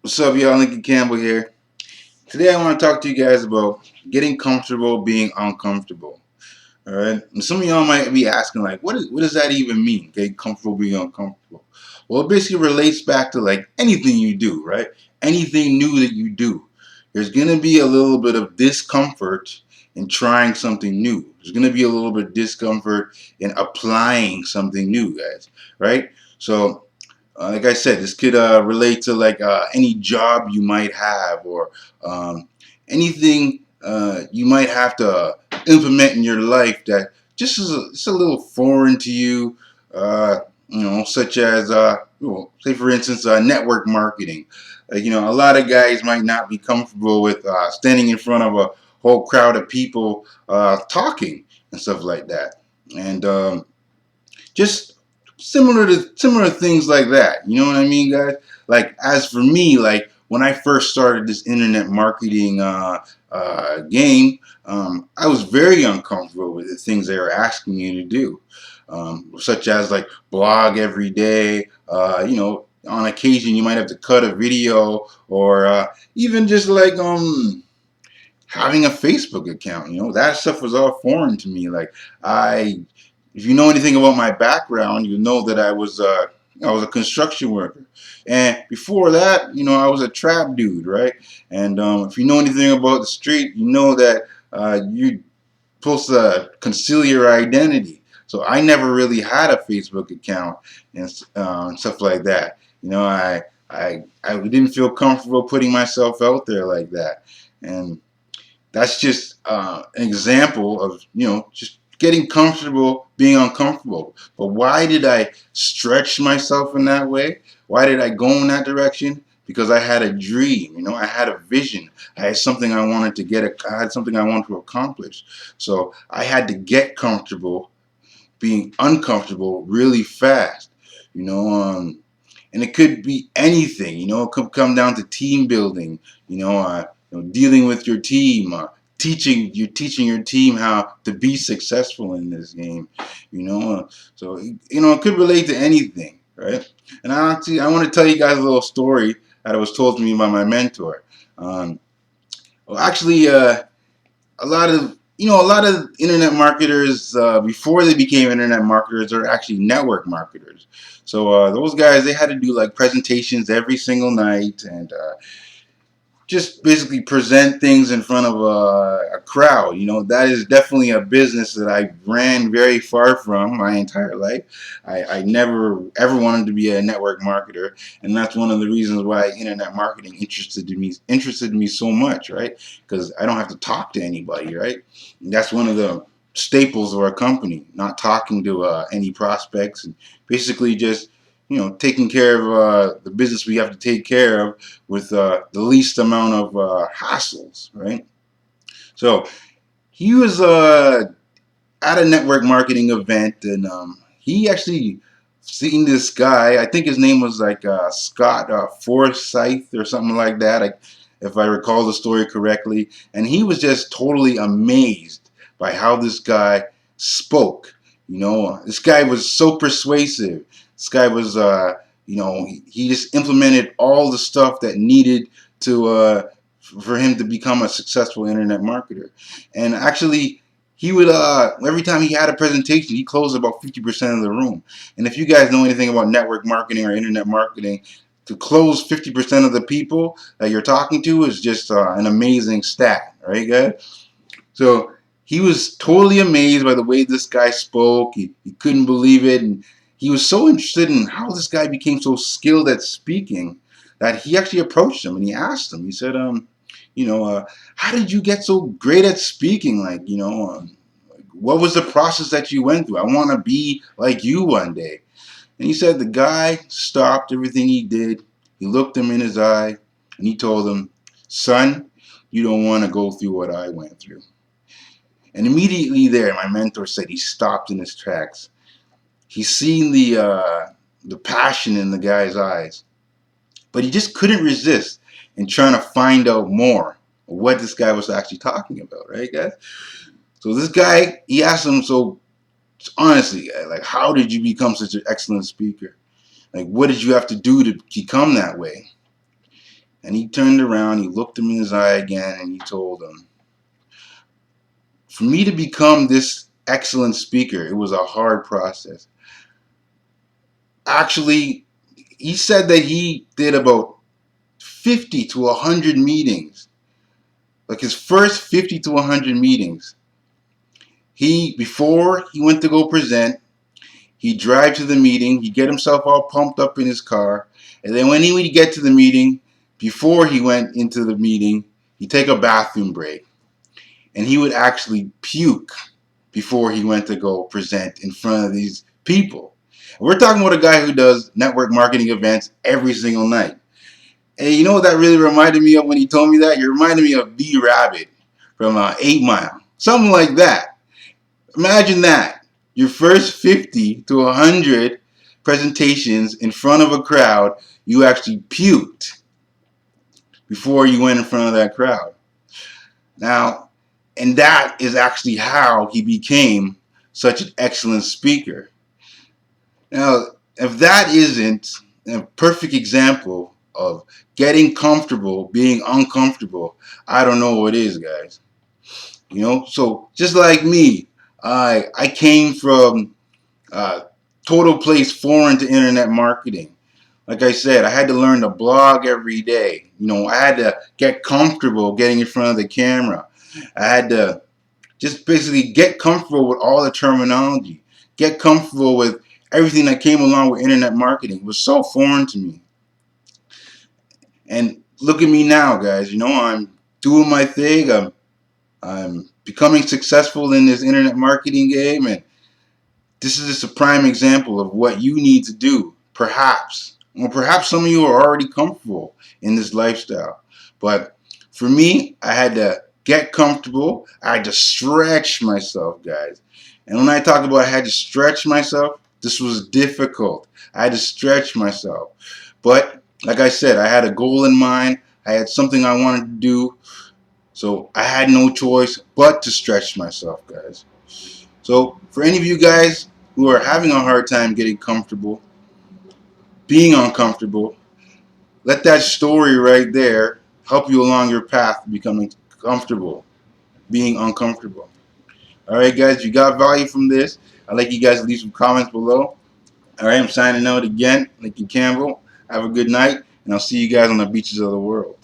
What's up, y'all? Lincoln Campbell here. Today, I want to talk to you guys about getting comfortable being uncomfortable. All right. And some of y'all might be asking, like, what does that even mean? Getting comfortable being uncomfortable. Well, it basically relates back to like anything you do, right? Anything new that you do. There's gonna be a little bit of discomfort in trying something new. There's gonna be a little bit of discomfort in applying something new, guys. Right? So like I said, this could relate to like any job you might have or anything you might have to implement in your life that just is just a little foreign to you. Such as say for instance, network marketing. A lot of guys might not be comfortable with standing in front of a whole crowd of people talking and stuff like that, and just similar things like that. You know what I mean, guys? Like as for me, like when I first started this internet marketing game, I was very uncomfortable with the things they were asking me to do, such as like blog every day. On occasion you might have to cut a video, or even just like having a Facebook account. That stuff was all foreign to me. Like I if you know anything about my background, you know that I was a construction worker, and before that, I was a trap dude, right? And if you know anything about the street, you know that you're supposed to conceal your identity. So I never really had a Facebook account and stuff like that. I didn't feel comfortable putting myself out there like that, and that's just an example of just getting comfortable being uncomfortable. But why did I stretch myself in that way? Why did I go in that direction? Because I had a dream. I had a vision. I had something I wanted to get. I had something I wanted to accomplish. So I had to get comfortable being uncomfortable really fast. you know um, and it could be anything. It could come down to team building. Dealing with your team, teaching your team how to be successful in this game. So it could relate to anything, right? And I want to tell you guys a little story that was told to me by my mentor. Um, well, actually, a lot of internet marketers before they became internet marketers are actually network marketers. So those guys, they had to do like presentations every single night, and just basically present things in front of a crowd. That is definitely a business that I ran very far from my entire life. I never ever wanted to be a network marketer, and that's one of the reasons why internet marketing interested me so much, right? Because I don't have to talk to anybody, right? And that's one of the staples of our company, not talking to any prospects, and basically just taking care of the business we have to take care of with the least amount of hassles, right? So he was at a network marketing event, and he actually seen this guy. I think his name was like Scott Forsyth or something like that, if I recall the story correctly. And he was just totally amazed by how this guy spoke. This guy was so persuasive. This guy was, he just implemented all the stuff that needed to for him to become a successful internet marketer. And actually, he would every time he had a presentation, he closed about 50% of the room. And if you guys know anything about network marketing or internet marketing, to close 50% of the people that you're talking to is just an amazing stat, right, guys? So he was totally amazed by the way this guy spoke. He couldn't believe it, and he was so interested in how this guy became so skilled at speaking that he actually approached him and he asked him. He said, how did you get so great at speaking? What was the process that you went through? I want to be like you one day. And he said the guy stopped everything he did. He looked him in his eye and he told him, son, you don't want to go through what I went through. And immediately there, my mentor said he stopped in his tracks. He seen the passion in the guy's eyes, but he just couldn't resist in trying to find out more of what this guy was actually talking about, right, guys? So this guy, he asked him, so honestly, like, how did you become such an excellent speaker? Like, what did you have to do to become that way? And he turned around, he looked him in his eye again, and he told him, for me to become this excellent speaker, it was a hard process. Actually, he said that he did about 50 to 100 meetings. Like his first 50 to 100 meetings. Before he went to go present, he'd drive to the meeting, he'd get himself all pumped up in his car, and then when he would get to the meeting, before he went into the meeting, he'd take a bathroom break. And he would actually puke before he went to go present in front of these people. We're talking about a guy who does network marketing events every single night. And you know what that really reminded me of when he told me that? He reminded me of B Rabbit from 8 Mile. Something like that. Imagine that. Your first 50 to 100 presentations in front of a crowd, you actually puked before you went in front of that crowd. Now, and that is actually how he became such an excellent speaker. Now, if that isn't a perfect example of getting comfortable, being uncomfortable, I don't know what is, guys. So just like me, I came from total place foreign to internet marketing. Like I said, I had to learn to blog every day. I had to get comfortable getting in front of the camera. I had to just basically get comfortable with all the terminology, get comfortable with everything that came along with internet marketing. It was so foreign to me. And look at me now, guys. I'm doing my thing. I'm becoming successful in this internet marketing game, and this is just a prime example of what you need to do. Perhaps some of you are already comfortable in this lifestyle, but for me, I had to get comfortable. I had to stretch myself, guys. And when I talk about I had to stretch myself, this was difficult. I had to stretch myself. But like I said, I had a goal in mind. I had something I wanted to do. So I had no choice but to stretch myself, guys. So for any of you guys who are having a hard time getting comfortable, being uncomfortable, let that story right there help you along your path to becoming comfortable, being uncomfortable. All right, guys, if you got value from this, I'd like you guys to leave some comments below. All right, I'm signing out again. Lincoln Campbell. Have a good night, and I'll see you guys on the beaches of the world.